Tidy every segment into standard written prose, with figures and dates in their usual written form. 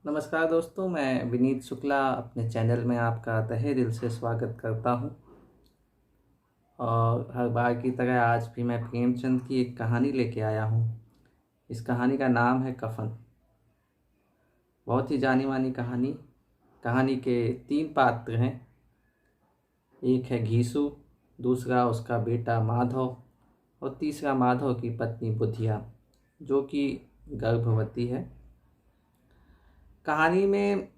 नमस्कार दोस्तों, मैं विनीत शुक्ला अपने चैनल में आपका तहे दिल से स्वागत करता हूं। और हर बार की तरह आज भी मैं प्रेमचंद की एक कहानी लेके आया हूं। इस कहानी का नाम है कफन। बहुत ही जानी मानी कहानी। कहानी के 3 पात्र हैं। एक है घीसू, दूसरा उसका बेटा माधव और तीसरा माधव की पत्नी बुधिया, जो कि गर्भवती है। कहानी में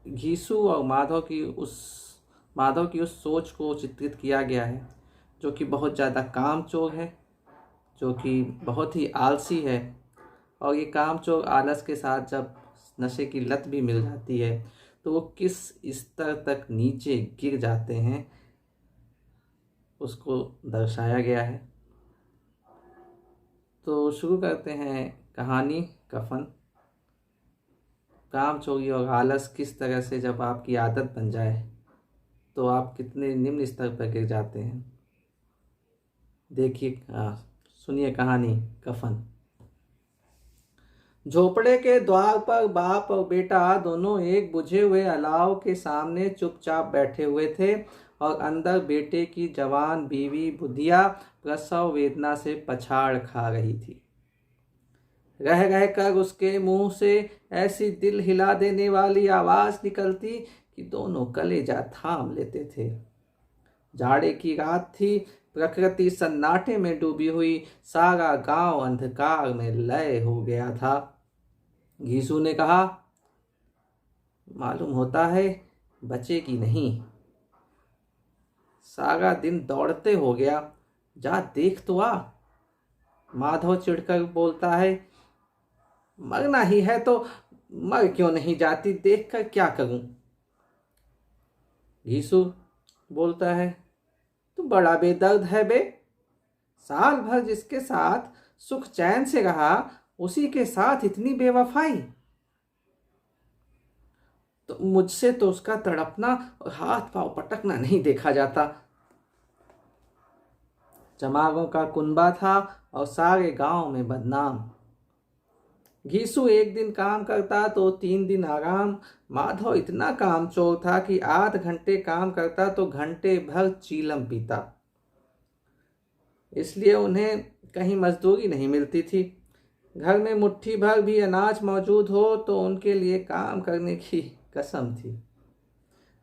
घीसू और माधव की उस सोच को चित्रित किया गया है, जो कि बहुत ज़्यादा कामचोर है, जो कि बहुत ही आलसी है। और ये कामचोर आलस के साथ जब नशे की लत भी मिल जाती है तो वो किस स्तर तक नीचे गिर जाते हैं, उसको दर्शाया गया है। तो शुरू करते हैं कहानी कफन। काम चोरी और आलस किस तरह से जब आपकी आदत बन जाए तो आप कितने निम्न स्तर पर गिर जाते हैं। देखिए, सुनिए कहानी कफन। झोपड़े के द्वार पर बाप और बेटा दोनों एक बुझे हुए अलाव के सामने चुपचाप बैठे हुए थे और अंदर बेटे की जवान बीवी बुधिया प्रसव वेदना से पछाड़ खा रही थी। रह रह कर उसके मुंह से ऐसी दिल हिला देने वाली आवाज निकलती कि दोनों कलेजा थाम लेते थे। जाड़े की रात थी। प्रकृति सन्नाटे में डूबी हुई। सारा गांव अंधकार में लय हो गया था। घीसू ने कहा, मालूम होता है बचेगी नहीं। सारा दिन दौड़ते हो गया, जा देख तो आ। माधव चिढ़कर बोलता है, मरना ही है तो मर क्यों नहीं जाती, देख कर क्या करूं। घीसू बोलता है, तू बड़ा बेदर्द है बे। साल भर जिसके साथ सुख चैन से रहा, उसी के साथ इतनी बेवफाई। तो मुझसे तो उसका तड़पना और हाथ पांव पटकना नहीं देखा जाता। जमागों का कुनबा था और सारे गांव में बदनाम। घीसू एक दिन काम करता तो 3 दिन आराम। माधव इतना कामचोर था कि आध घंटे काम करता तो घंटे भर चीलम पीता। इसलिए उन्हें कहीं मजदूरी नहीं मिलती थी। घर में मुट्ठी भर भी अनाज मौजूद हो तो उनके लिए काम करने की कसम थी।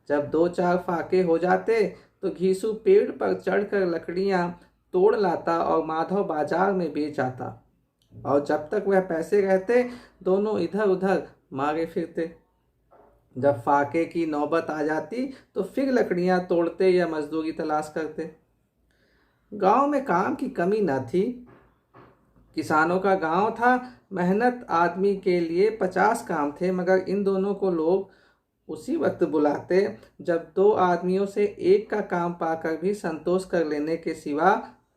जब 2-4 फाके हो जाते तो घीसू पेड़ पर चढ़कर लकड़ियां तोड़ लाता और माधव बाजार में बेच आता। और जब तक वह पैसे रहते दोनों इधर उधर मारे फिरते। जब फाके की नौबत आ जाती तो फिर लकड़ियां तोड़ते या मजदूरी तलाश करते। गांव में काम की कमी न थी। किसानों का गांव था। मेहनत आदमी के लिए 50 काम थे, मगर इन दोनों को लोग उसी वक्त बुलाते जब 2 आदमियों से एक का काम पाकर भी संतोष कर लेने के सिवा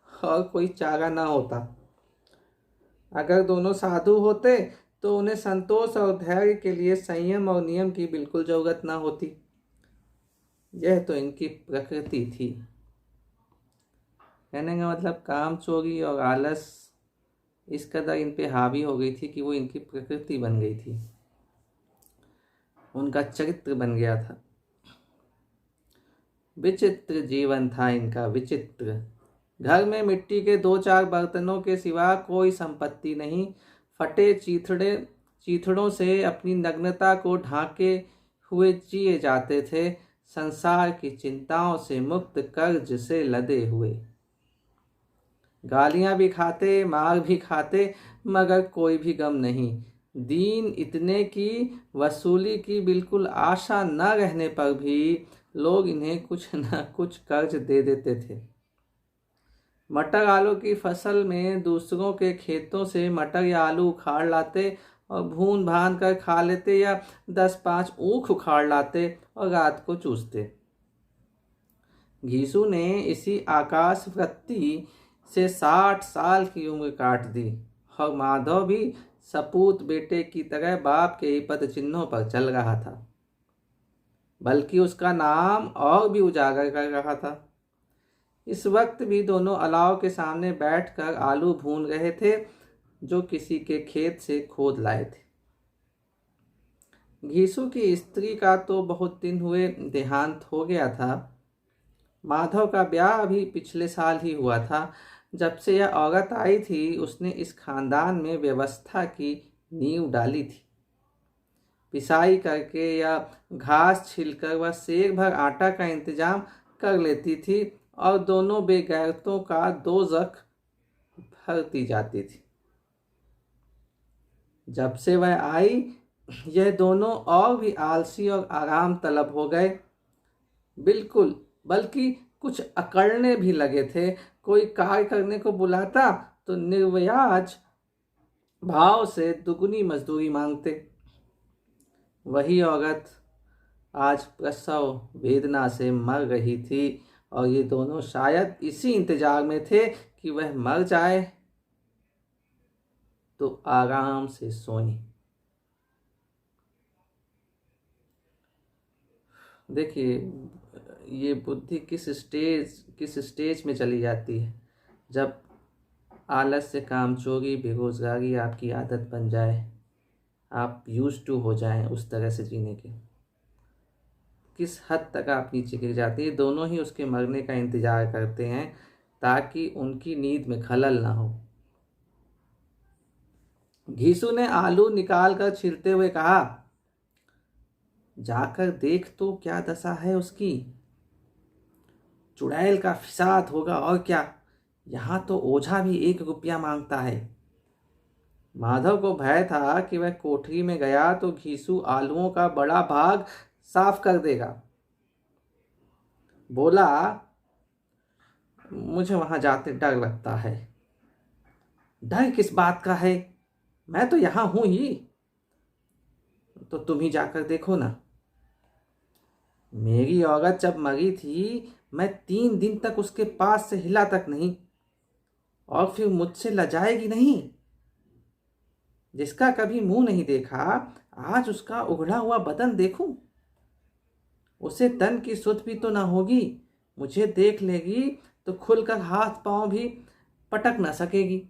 और कोई चारा न होता। अगर दोनों साधु होते तो उन्हें संतोष और धैर्य के लिए संयम और नियम की बिल्कुल जरूरत न होती। यह तो इनकी प्रकृति थी। कहने का मतलब काम चोरी और आलस इस कदर इन पे हावी हो गई थी कि वो इनकी प्रकृति बन गई थी, उनका चरित्र बन गया था। विचित्र जीवन था इनका, विचित्र। घर में मिट्टी के 2-4 बर्तनों के सिवा कोई संपत्ति नहीं। फटे चीथड़ों से अपनी नग्नता को ढांके हुए जिए जाते थे, संसार की चिंताओं से मुक्त, कर्ज से लदे हुए। गालियां भी खाते, मार भी खाते, मगर कोई भी गम नहीं। दीन इतने की वसूली की बिल्कुल आशा न रहने पर भी लोग इन्हें कुछ न कुछ कर्ज दे देते थे। मटर आलू की फसल में दूसरों के खेतों से मटर या आलू उखाड़ लाते और भून भान कर खा लेते, या 10-5 ऊख उखाड़ लाते और रात को चूसते। घीसू ने इसी आकाश वृत्ति से 60 साल की उम्र काट दी और माधव भी सपूत बेटे की तरह बाप के ही पद चिन्हों पर चल रहा था, बल्कि उसका नाम और भी उजागर कर रहा था। इस वक्त भी दोनों अलाव के सामने बैठकर आलू भून रहे थे। जो किसी के खेत से खोद लाए थे। घीसू की स्त्री का तो बहुत दिन हुए देहांत हो गया था। माधव का ब्याह अभी पिछले साल ही हुआ था। जब से यह औरत आई थी उसने इस खानदान में व्यवस्था की नींव डाली थी। पिसाई करके या घास छिलकर वह सेर भर आटा का इंतजाम कर लेती थी और दोनों बेगैरतों का दोज़ख भरती जाती थी। जब से वह आई यह दोनों और भी आलसी और आराम तलब हो गए। बिल्कुल, बल्कि कुछ अकड़ने भी लगे थे। कोई कार्य करने को बुलाता तो निर्व्याज भाव से दुगनी मजदूरी मांगते। वही औरत आज प्रसव वेदना से मर रही थी और ये दोनों शायद इसी इंतजार में थे कि वह मर जाए तो आराम से सोएं। देखिए ये बुद्धि किस स्टेज में चली जाती है। जब आलस्य, कामचोरी, बेरोजगारी आपकी आदत बन जाए, आप यूज्ड टू हो जाएं उस तरह से जीने की, किस हद तक आप नीचे गिर जाती है। दोनों ही उसके मरने का इंतजार करते हैं ताकि उनकी नींद में खलल ना हो। घीसू ने आलू निकाल कर छीलते हुए कहा, जाकर देख तो क्या दशा है उसकी। चुड़ैल का फिसाद होगा और क्या। यहाँ तो ओझा भी 1 रुपया मांगता है। माधव को भय था कि वह कोठरी में गया तो घीसू आलूओं का बड़ा भाग साफ कर देगा। बोला, मुझे वहां जाते डर लगता है। डर किस बात का है, मैं तो यहां हूं ही। तो तुम ही जाकर देखो ना। मेरी औरत जब मरी थी मैं 3 दिन तक उसके पास से हिला तक नहीं, और फिर मुझसे लजाएगी नहीं। जिसका कभी मुंह नहीं देखा आज उसका उघड़ा हुआ बदन देखूं। उसे तन की सुध भी तो ना होगी। मुझे देख लेगी तो खुलकर हाथ पांव भी पटक ना सकेगी।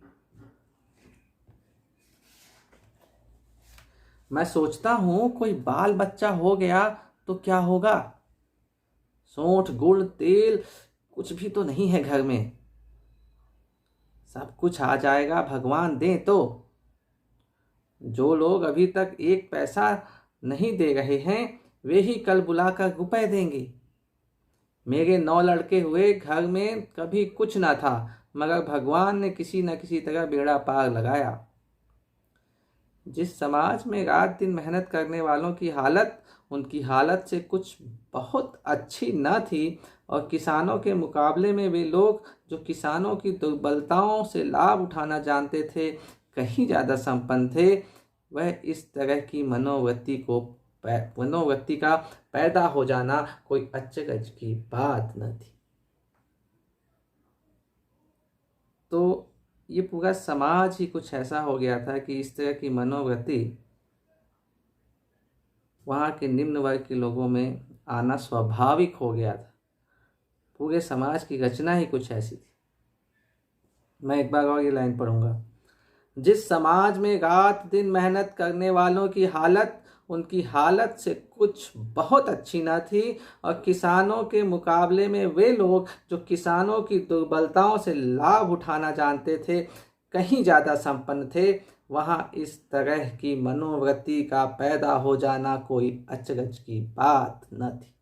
मैं सोचता हूं कोई बाल बच्चा हो गया तो क्या होगा। सोंठ, गुड़, तेल कुछ भी तो नहीं है घर में। सब कुछ आ जाएगा भगवान दे तो। जो लोग अभी तक 1 पैसा नहीं दे रहे हैं वे ही कल बुलाकर रुपए देंगे। मेरे 9 लड़के हुए, घर में कभी कुछ ना था, मगर भगवान ने किसी न किसी तरह बेड़ा पार लगाया। जिस समाज में रात दिन मेहनत करने वालों की हालत उनकी हालत से कुछ बहुत अच्छी न थी, और किसानों के मुकाबले में वे लोग जो किसानों की दुर्बलताओं से लाभ उठाना जानते थे कहीं ज़्यादा संपन्न थे, वह इस तरह की मनोवृत्ति का पैदा हो जाना कोई अचरज की बात न थी। तो ये पूरा समाज ही कुछ ऐसा हो गया था कि इस तरह की मनोवृत्ति वहाँ के निम्न वर्ग के लोगों में आना स्वाभाविक हो गया था। पूरे समाज की रचना ही कुछ ऐसी थी। मैं एक बार और ये लाइन पढ़ूंगा। जिस समाज में रात दिन मेहनत करने वालों की हालत उनकी हालत से कुछ बहुत अच्छी न थी, और किसानों के मुकाबले में वे लोग जो किसानों की दुर्बलताओं से लाभ उठाना जानते थे कहीं ज़्यादा संपन्न थे, वहाँ इस तरह की मनोवृत्ति का पैदा हो जाना कोई अचरज की बात न थी।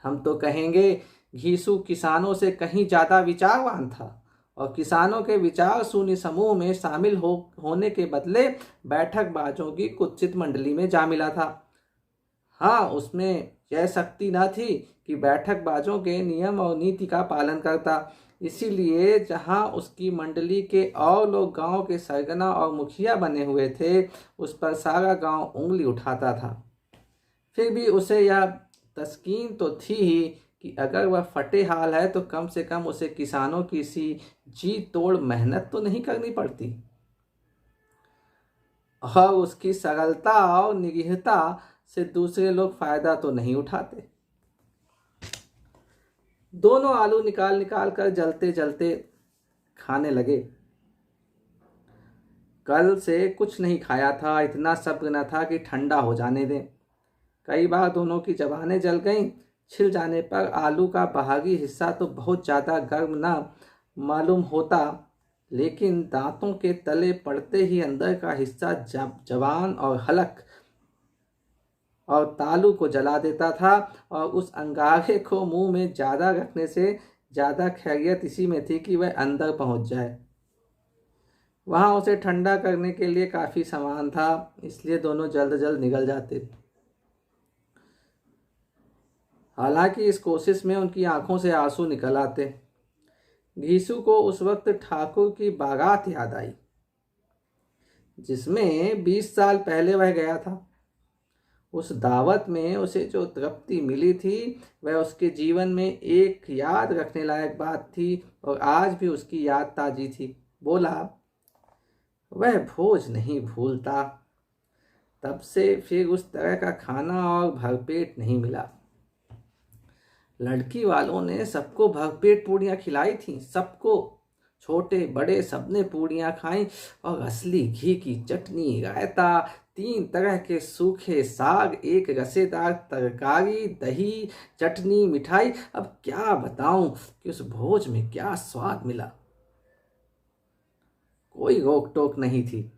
हम तो कहेंगे घीसू किसानों से कहीं ज़्यादा विचारवान था, और किसानों के विचार शून्य समूह में शामिल होने के बदले बैठकबाजों की कुत्सित मंडली में जा मिला था। हाँ, उसमें यह शक्ति न थी कि बैठकबाजों के नियम और नीति का पालन करता। इसीलिए जहाँ उसकी मंडली के और लोग गांव के सरगना और मुखिया बने हुए थे उस पर सारा गांव उंगली उठाता था। फिर भी उसे यह तस्कीन तो थी ही कि अगर वह फटे हाल है तो कम से कम उसे किसानों की सी जी तोड़ मेहनत तो नहीं करनी पड़ती, और उसकी सरलता और निरीहता से दूसरे लोग फायदा तो नहीं उठाते। दोनों आलू निकाल निकाल कर जलते जलते खाने लगे। कल से कुछ नहीं खाया था, इतना सब्र न था कि ठंडा हो जाने दें। कई बार दोनों की जबानें जल गईं। छिल जाने पर आलू का बाहरी हिस्सा तो बहुत ज़्यादा गर्म ना मालूम होता, लेकिन दांतों के तले पड़ते ही अंदर का हिस्सा जवान और हलक और तालू को जला देता था। और उस अंगारे को मुंह में ज़्यादा रखने से ज़्यादा खैरियत इसी में थी कि वह अंदर पहुंच जाए। वहाँ उसे ठंडा करने के लिए काफ़ी सामान था, इसलिए दोनों जल्द जल्द निकल जाते। हालांकि इस कोशिश में उनकी आंखों से आंसू निकल आते। घीसू को उस वक्त ठाकुर की बारात याद आई, जिसमें 20 साल पहले वह गया था। उस दावत में उसे जो तृप्ति मिली थी वह उसके जीवन में एक याद रखने लायक बात थी, और आज भी उसकी याद ताजी थी। बोला, वह भोज नहीं भूलता। तब से फिर उस तरह का खाना और भरपेट नहीं मिला। लड़की वालों ने सबको भरपेट पूड़ियाँ खिलाई थीं, सबको, छोटे बड़े सबने पूड़ियाँ खाईं, और असली घी की चटनी, रायता, 3 तरह के सूखे साग, एक रसेदार तरकारी, दही, चटनी, मिठाई। अब क्या बताऊं कि उस भोज में क्या स्वाद मिला। कोई रोक टोक नहीं थी।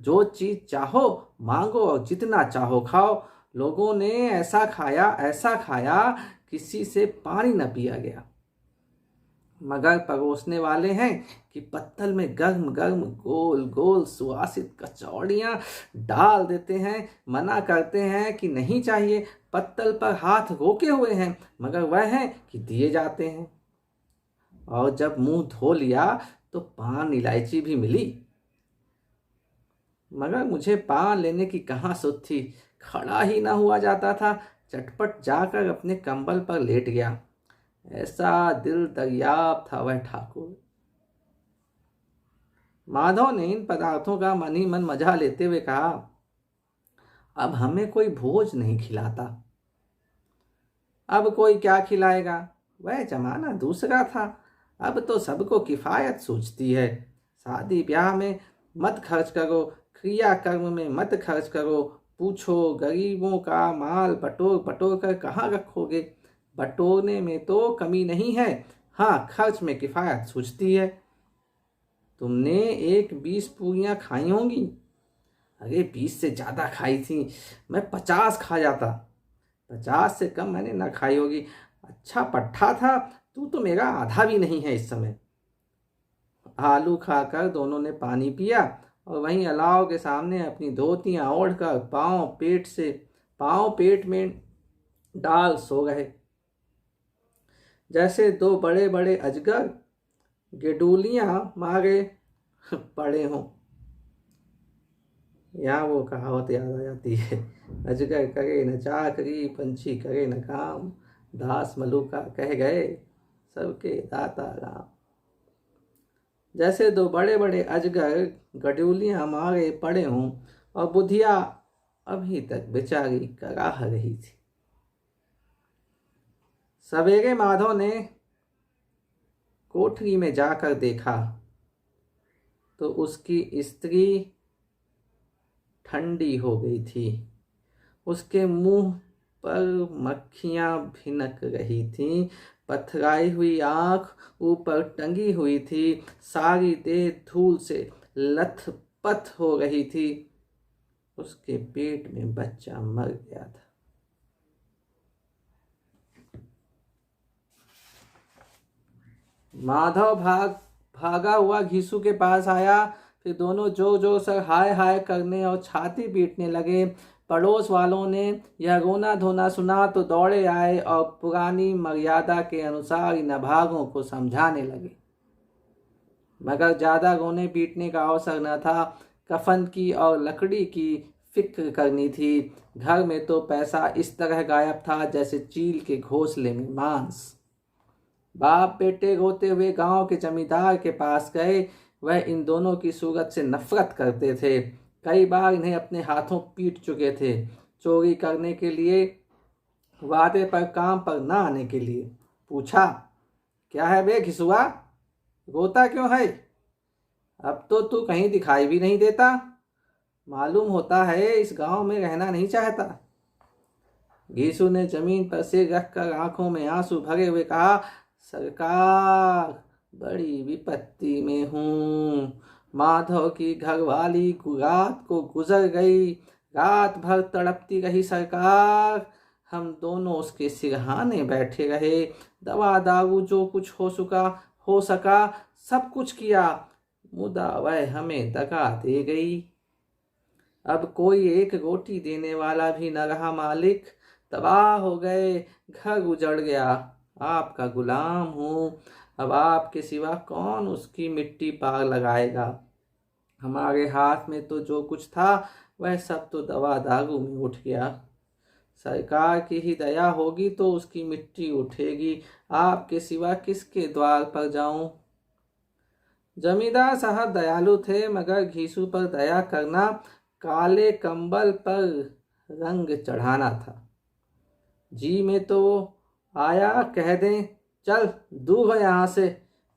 जो चीज चाहो मांगो और जितना चाहो खाओ। लोगों ने ऐसा खाया किसी से पानी न पिया गया। मगर परोसने वाले हैं कि पत्तल में गर्म गर्म गोल गोल सुवासित कचौड़ियाँ डाल देते हैं। मना करते हैं कि नहीं चाहिए, पत्तल पर हाथ रोके हुए हैं, मगर वह है कि दिए जाते हैं। और जब मुंह धो लिया तो पान इलायची भी मिली, मगर मुझे पान लेने की कहाँ सुध थी। खड़ा ही ना हुआ जाता था। चटपट जाकर अपने कंबल पर लेट गया। ऐसा दिल दरियाब था वह ठाकुर। माधव ने इन पदार्थों का मन ही मन मजा लेते हुए कहा, अब हमें कोई भोज नहीं खिलाता। अब कोई क्या खिलाएगा। वह जमाना दूसरा था। अब तो सबको किफायत सूझती है। शादी ब्याह में मत खर्च करो, क्रियाकर्म में मत खर्च करो। पूछो, गरीबों का माल बटोर बटोर कर कहाँ रखोगे। बटोरने में तो कमी नहीं है, हाँ खर्च में किफायत सूझती है। तुमने एक 20 पूरियाँ खाई होंगी। अरे 20 से ज़्यादा खाई थी, मैं 50 खा जाता। 50 से कम मैंने ना खाई होगी। अच्छा पट्ठा था, तू तो मेरा आधा भी नहीं है इस समय। आलू खाकर दोनों ने पानी पिया और वहीं अलाव के सामने अपनी धोतियां ओढ़कर पांव पेट में डाल सो गए, जैसे 2 बड़े बड़े अजगर गेडूलियां मारे पड़े हों। यहाँ वो कहावत याद आ जाती है, अजगर करे न चाकरी, पंछी करे न काम, दास मलुका कह गए सबके दाता राम। जैसे 2 बड़े बड़े अजगर गडूलियां मारे पड़े हों और बुधिया अभी तक बेचारी कराह रही थी। सवेरे माधव ने कोठरी में जाकर देखा तो उसकी स्त्री ठंडी हो गई थी। उसके मुंह पर मक्खियां भिनक रही थीं, पथराई हुई आंख ऊपर टंगी हुई थी, सारी देह धूल से लथपथ हो रही थी। उसके पेट में बच्चा मर गया था। माधव भागा हुआ घीसू के पास आया। फिर दोनों जोर जोर से हाय हाय करने और छाती पीटने लगे। पड़ोस वालों ने यह रोना धोना सुना तो दौड़े आए और पुरानी मर्यादा के अनुसार इन अभागों को समझाने लगे, मगर ज़्यादा रोने पीटने का अवसर न था। कफन की और लकड़ी की फिक्र करनी थी। घर में तो पैसा इस तरह गायब था जैसे चील के घोंसले में मांस। बाप बेटे रोते हुए गांव के जमींदार के पास गए। वह इन दोनों की सूरत से नफरत करते थे। कई बार इन्हें अपने हाथों पीट चुके थे, चोरी करने के लिए, वादे पर काम पर न आने के लिए। पूछा, क्या है बे घिसुआ, रोता क्यों है? अब तो तू कहीं दिखाई भी नहीं देता। मालूम होता है इस गांव में रहना नहीं चाहता। घीसू ने जमीन पर सिर रखकर आंखों में आंसू भरे हुए कहा, सरकार, बड़ी विपत्ति में हूँ। माधव की घरवाली रात को गुजर गई। रात भर तड़पती रही सरकार। हम दोनों उसके सिरहाने बैठे रहे। दवा दारू जो कुछ हो सका सब कुछ किया, मुदा वह हमें दगा दे गई। अब कोई एक रोटी देने वाला भी न रहा मालिक। तबाह हो गए, घर उजड़ गया। आपका गुलाम हूँ। अब आपके सिवा कौन उसकी मिट्टी पार लगाएगा। हमारे हाथ में तो जो कुछ था वह सब तो दवा दारू में उठ गया। सरकार की ही दया होगी तो उसकी मिट्टी उठेगी। आपके सिवा किसके द्वार पर जाऊं। जमींदार साहब दयालु थे, मगर घीसू पर दया करना काले कंबल पर रंग चढ़ाना था। जी में तो आया कह दें, चल दूर हो यहाँ से।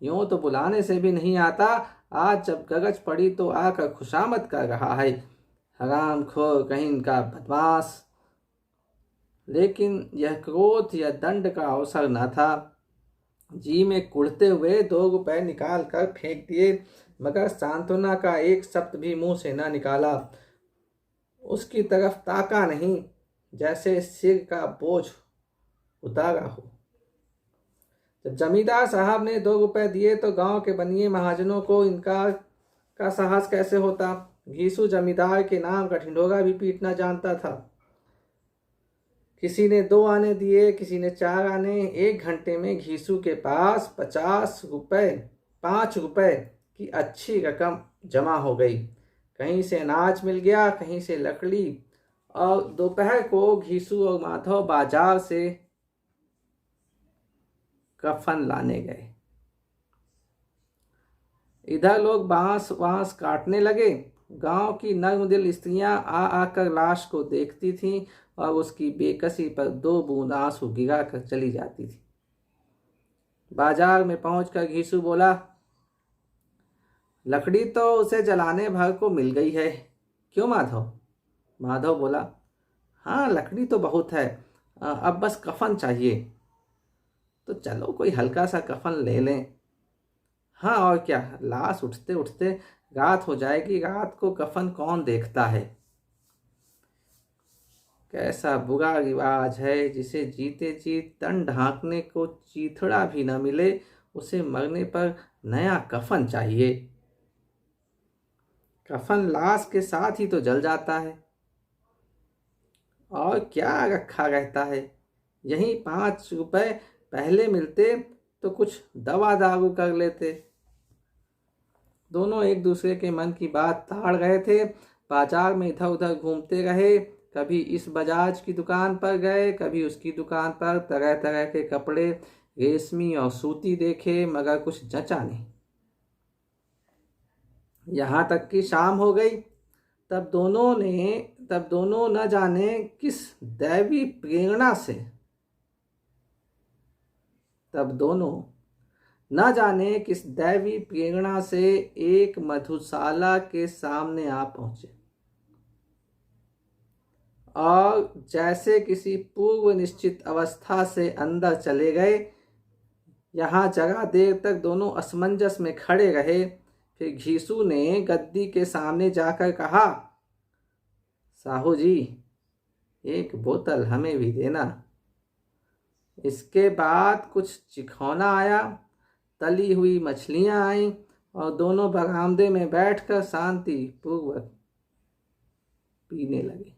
यूं तो बुलाने से भी नहीं आता। आज जब गरज पड़ी तो आकर खुशामद कर रहा है। हरामखोर कहीं का बदमाश। लेकिन यह क्रोध या दंड का अवसर न था। जी में कुढ़ते हुए 2 रुपए निकाल कर फेंक दिए, मगर सांत्वना का एक शब्द भी मुंह से न निकाला। उसकी तरफ ताका नहीं, जैसे सिर का बोझ उतारा हो। जब जमींदार साहब ने 2 रुपए दिए तो गांव के बनिए महाजनों को इनकार का साहस कैसे होता। घीसू जमींदार के नाम का ढिंढोरा भी पीटना जानता था। किसी ने 2 आने दिए, किसी ने 4 आने। 1 घंटे में घीसू के पास 5 रुपए की अच्छी रकम जमा हो गई। कहीं से अनाज मिल गया, कहीं से लकड़ी। और दोपहर को घीसू और माधव बाजार से कफन लाने गए। इधर लोग बांस काटने लगे। गांव की नर्मदिल स्त्रियां आकर लाश को देखती थीं और उसकी बेकसी पर 2 बूंद आंसू गिरा कर चली जाती थी। बाजार में पहुंचकर घीसू बोला, लकड़ी तो उसे जलाने भर को मिल गई है, क्यों माधव। माधव बोला, हाँ लकड़ी तो बहुत है, अब बस कफन चाहिए। तो चलो कोई हल्का सा कफन ले लें। हाँ और क्या, लाश उठते उठते रात हो जाएगी। रात को कफन कौन देखता है। कैसा बुरा रिवाज है, जिसे जीते जी तन ढांकने को चीथड़ा भी न मिले, उसे मरने पर नया कफन चाहिए। कफन लाश के साथ ही तो जल जाता है, और क्या रखा रहता है। यही 5 रुपए पहले मिलते तो कुछ दवा दारू कर लेते। दोनों एक दूसरे के मन की बात ताड़ रहे थे। बाजार में इधर उधर घूमते रहे। कभी इस बजाज की दुकान पर गए, कभी उसकी दुकान पर। तरह तरह के कपड़े, रेशमी और सूती देखे, मगर कुछ जचा नहीं। यहाँ तक कि शाम हो गई। तब दोनों न जाने किस दैवी प्रेरणा से एक मधुशाला के सामने आ पहुंचे और जैसे किसी पूर्व निश्चित अवस्था से अंदर चले गए। यहाँ जरा देर तक दोनों असमंजस में खड़े रहे। फिर घीसू ने गद्दी के सामने जाकर कहा, साहू जी, एक बोतल हमें भी देना। इसके बाद कुछ चिखौना आया, तली हुई मछलियां आईं और दोनों बरामदे में बैठकर शांति पूर्वक पीने लगे।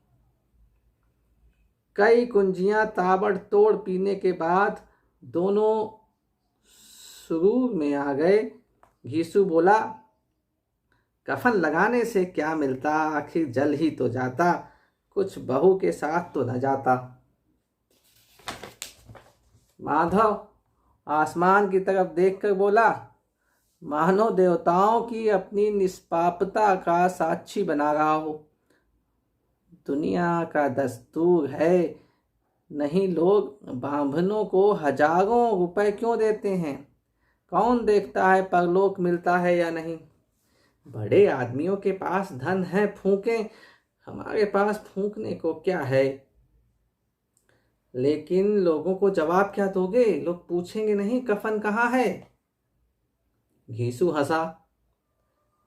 कई कुंजियां ताबड़तोड़ पीने के बाद दोनों सुरूर में आ गए। घीसू बोला, कफन लगाने से क्या मिलता, आखिर जल ही तो जाता, कुछ बहू के साथ तो न जाता। माधव आसमान की तरफ देखकर बोला, मानो देवताओं की अपनी निष्पापता का साक्षी बना रहा हो। दुनिया का दस्तूर है, नहीं लोग ब्राह्मणों को हजारों रुपए क्यों देते हैं। कौन देखता है परलोक मिलता है या नहीं। बड़े आदमियों के पास धन है, फूकें, हमारे पास फूकने को क्या है। लेकिन लोगों को जवाब क्या दोगे? लोग पूछेंगे नहीं कफन कहाँ है? घीसू हंसा।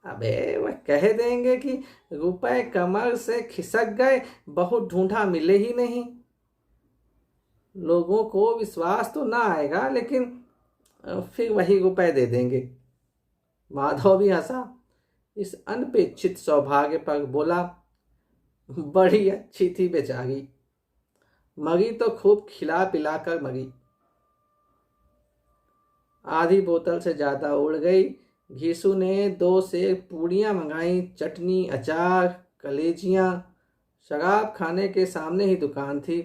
अबे वह कह देंगे कि रुपए कमर से खिसक गए, बहुत ढूंढा मिले ही नहीं। लोगों को विश्वास तो ना आएगा, लेकिन फिर वही रुपए दे देंगे। माधव भी हंसा। इस अनपेक्षित सौभाग्य पर बोला, बड़ी अच्छी थी बेचारी, मरी तो खूब खिला पिला कर मरी। आधी बोतल से ज्यादा उड़ गई। घीसू ने 2 से पूड़ियाँ मंगाई, चटनी, अचार, कलेजियाँ। शराब खाने के सामने ही दुकान थी।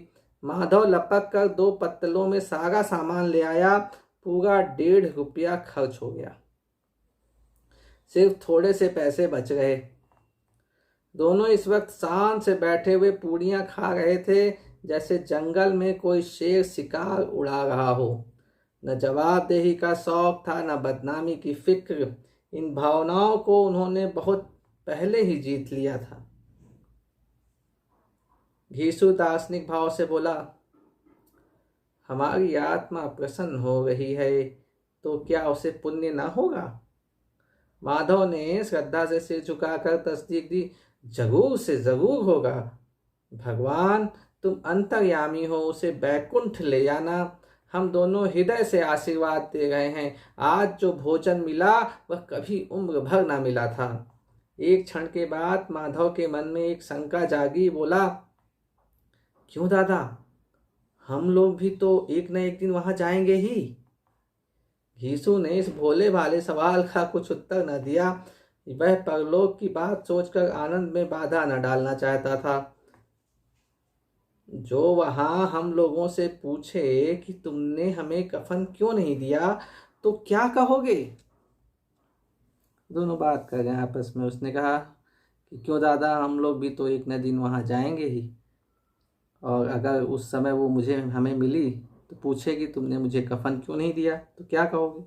माधव लपक कर 2 पत्तलों में सारा सामान ले आया। पूरा 1.5 रुपया खर्च हो गया। सिर्फ थोड़े से पैसे बच गए। दोनों इस वक्त शान से बैठे हुए पूड़ियाँ खा रहे थे, जैसे जंगल में कोई शेर शिकार उड़ा रहा हो। न जवाबदेही का शौक था, न बदनामी की फिक्र। इन भावनाओं को उन्होंने बहुत पहले ही जीत लिया था। घीसू दार्शनिक भाव से बोला, हमारी आत्मा प्रसन्न हो रही है तो क्या उसे पुण्य ना होगा? माधव ने श्रद्धा से सिर झुकाकर तस्दीक दी, जरूर से जरूर होगा। भगवान तुम अंतर्यामी हो, उसे बैकुंठ ले जाना। हम दोनों हृदय से आशीर्वाद दे रहे हैं। आज जो भोजन मिला वह कभी उम्र भर ना मिला था। एक क्षण के बाद माधव के मन में एक शंका जागी। बोला, क्यों दादा, हम लोग भी तो एक न एक दिन वहां जाएंगे ही। घीसू ने इस भोले भाले सवाल का कुछ उत्तर न दिया। वह परलोक की बात सोचकर आनंद में बाधा न डालना चाहता था। जो वहां हम लोगों से पूछे कि तुमने हमें कफन क्यों नहीं दिया, तो क्या कहोगे? दोनों बात कर रहे हैं आपस में। उसने कहा कि क्यों दादा, हम लोग भी तो एक न दिन वहां जाएंगे ही, और अगर उस समय वो हमें मिली तो पूछेगी तुमने मुझे कफन क्यों नहीं दिया, तो क्या कहोगे?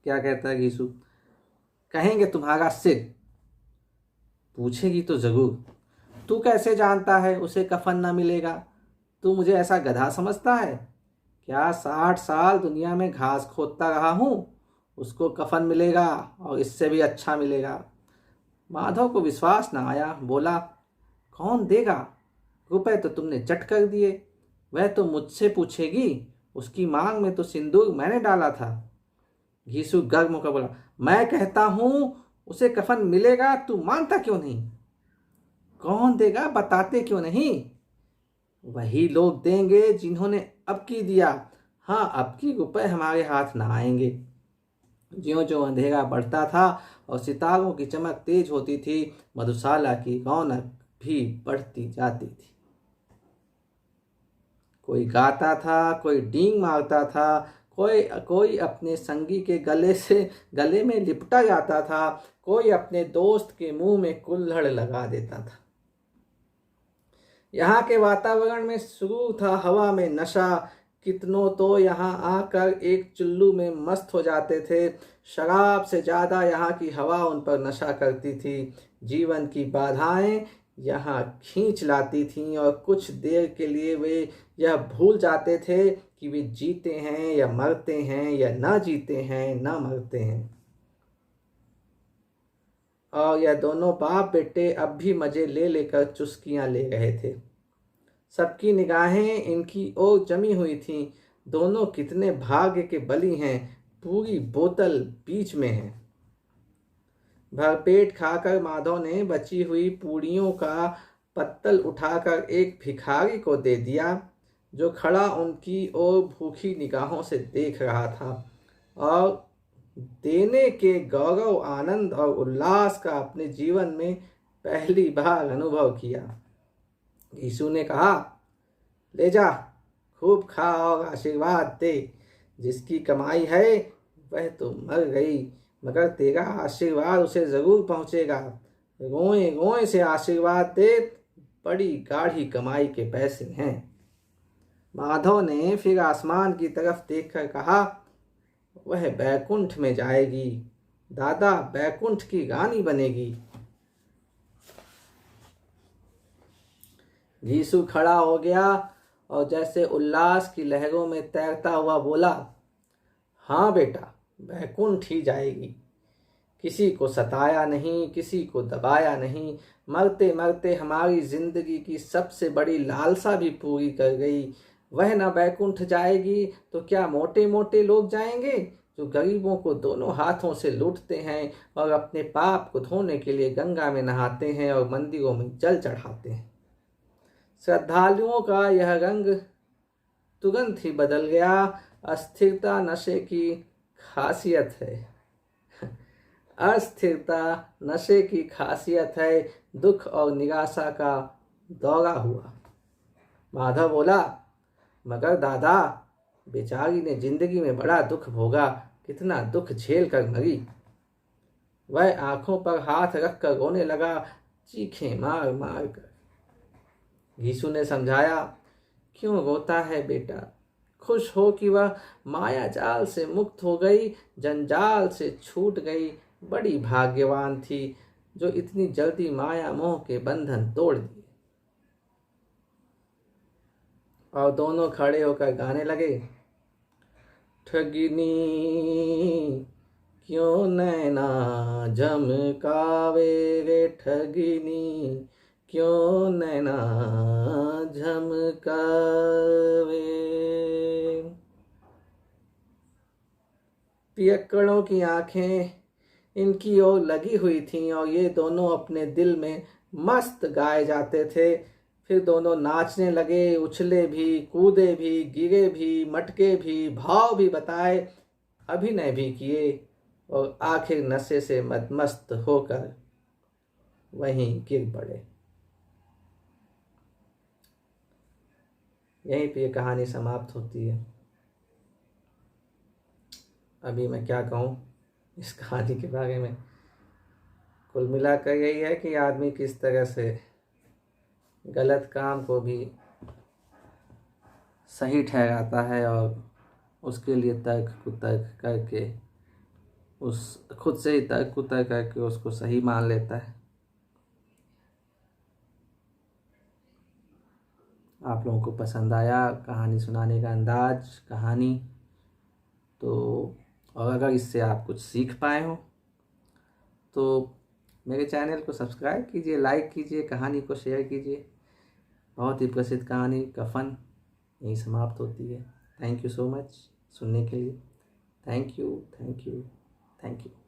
क्या कहता है घीसू? कहेंगे तुम्हारा सिर। पूछेगी तो जरूर। तू कैसे जानता है उसे कफन ना मिलेगा? तू मुझे ऐसा गधा समझता है क्या? 60 साल दुनिया में घास खोदता रहा हूं, उसको कफन मिलेगा और इससे भी अच्छा मिलेगा। माधव को विश्वास ना आया। बोला, कौन देगा? रुपए तो तुमने चट कर दिए। वह तो मुझसे पूछेगी, उसकी मांग में तो सिंदूर मैंने डाला था। घीसू गर्म होकर बोला, मैं कहता हूं उसे कफन मिलेगा, तू मानता क्यों नहीं? कौन देगा, बताते क्यों नहीं? वही लोग देंगे जिन्होंने अब की दिया। हाँ, अब की रुपए हमारे हाथ ना आएंगे। ज्यों ज्यों अंधेरा बढ़ता था और सितारों की चमक तेज होती थी, मधुशाला की रौनक भी बढ़ती जाती थी। कोई गाता था, कोई डींग मारता था, कोई कोई अपने संगी के गले में लिपटा जाता था, कोई अपने दोस्त के मुंह में कुल्हड़ लगा देता था। यहाँ के वातावरण में शुरू था हवा में नशा। कितनों तो यहाँ आकर एक चुल्लू में मस्त हो जाते थे। शराब से ज्यादा यहाँ की हवा उन पर नशा करती थी। जीवन की बाधाएं यहाँ खींच लाती थीं और कुछ देर के लिए वे यह भूल जाते थे कि वे जीते हैं या मरते हैं, या ना जीते हैं ना मरते हैं। और यह दोनों बाप बेटे अब भी मजे ले लेकर चुस्कियां ले रहे थे। सबकी निगाहें इनकी ओर जमी हुई थीं। दोनों कितने भाग्य के बली हैं, पूरी बोतल बीच में है। भरपेट खाकर माधव ने बची हुई पूड़ियों का पत्तल उठाकर एक भिखारी को दे दिया, जो खड़ा उनकी ओर भूखी निगाहों से देख रहा था और देने के गौरव, आनंद और उल्लास का अपने जीवन में पहली बार अनुभव किया। यीशु ने कहा, ले जा, खूब खा और आशीर्वाद दे। जिसकी कमाई है वह तो मर गई, मगर तेरा आशीर्वाद उसे जरूर पहुंचेगा। रोए रोए से आशीर्वाद दे, बड़ी गाढ़ी कमाई के पैसे हैं। माधव ने फिर आसमान की तरफ देखकर कहा, वह बैकुंठ में जाएगी। दादा बैकुंठ की रानी बनेगी। घीसू खड़ा हो गया और जैसे उल्लास की लहरों में तैरता हुआ बोला, हाँ बेटा, बैकुंठ ही जाएगी। किसी को सताया नहीं, किसी को दबाया नहीं, मरते मरते हमारी जिंदगी की सबसे बड़ी लालसा भी पूरी कर गई। वह न बैकुंठ जाएगी तो क्या मोटे मोटे लोग जाएंगे, जो गरीबों को दोनों हाथों से लूटते हैं और अपने पाप को धोने के लिए गंगा में नहाते हैं और मंदिरों में जल चढ़ाते हैं। श्रद्धालुओं का यह रंग तुरंत ही बदल गया। अस्थिरता नशे की खासियत है। अस्थिरता नशे की खासियत है। दुख और निराशा का दौरा हुआ। माधव बोला, मगर दादा, बेचारी ने जिंदगी में बड़ा दुख भोगा, कितना दुख झेल कर मरी। वह आंखों पर हाथ रख कर रोने लगा, चीखें मार मार कर। घीसू ने समझाया, क्यों रोता है बेटा, खुश हो कि वह माया जाल से मुक्त हो गई, जंजाल से छूट गई। बड़ी भाग्यवान थी जो इतनी जल्दी माया मोह के बंधन तोड़ दिए। और दोनों खड़े होकर गाने लगे, ठगिनी क्यों नैना झमकावे रे, ठगिनी क्यों नैना झमकावे। पियक्कड़ों की आंखें इनकी ओर लगी हुई थीं और ये दोनों अपने दिल में मस्त गाए जाते थे। फिर दोनों नाचने लगे, उछले भी, कूदे भी, गिरे भी, मटके भी, भाव भी बताए, अभिनय भी किए और आखिर नशे से मदमस्त होकर वहीं गिर पड़े। यहीं पे ये कहानी समाप्त होती है। अभी मैं क्या कहूँ इस कहानी के बारे में। कुल मिलाकर यही है कि आदमी किस तरह से गलत काम को भी सही ठहराता है और उसके लिए तर्क कुतर्क करके उस खुद से ही तर्क कुतर्क करके उसको सही मान लेता है। आप लोगों को पसंद आया कहानी सुनाने का अंदाज, कहानी तो, और अगर इससे आप कुछ सीख पाए हो तो मेरे चैनल को सब्सक्राइब कीजिए, लाइक कीजिए, कहानी को शेयर कीजिए। बहुत ही प्रसिद्ध कहानी कफन यहीं समाप्त होती है। थैंक यू सो मच सुनने के लिए। Thank you, thank you, thank you.